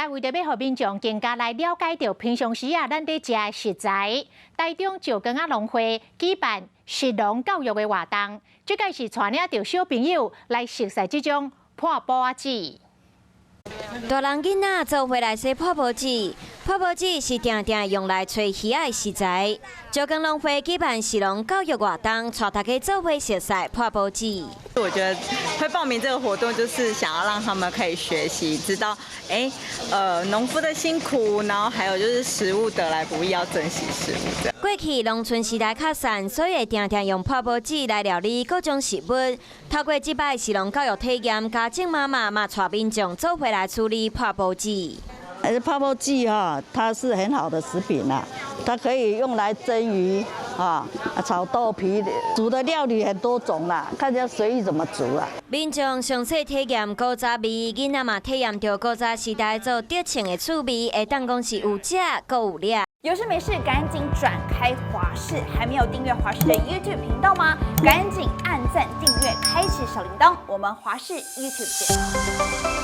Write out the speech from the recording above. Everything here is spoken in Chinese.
来为着要互民众更加来了解到平常时咱伫食的食材，台中石冈农会举办食农教育的活动，这个是带领着小朋友来熟悉这种破煲子。大人囡仔做回来洗泡泡子，泡泡子是定定用来找鱼仔的食材。石冈农会举办食农教育活动，带大家做伙熟悉泡泡子。我觉得会报名这个活动，就是想要让他们可以学习，知道农夫的辛苦，然后还有就是食物得来不易，要珍惜食物。过去农村时代较散，所以会定定用泡泡子来料理各种食物。透过这摆食农教育体验，家长妈妈嘛带民众做回来处理泡泡子。泡泡剂它是很好的食品它可以用来蒸鱼炒豆皮，煮的料理很多种看人家随意怎么煮民众详细体验古早味，囡仔嘛体验到古早时代做得逞的趣味，会当讲是有食够有料。有事没事赶紧转开华视，还没有订阅华视的 YouTube 频道吗？赶紧按赞订阅，开启小铃铛，我们华视 YouTube 见。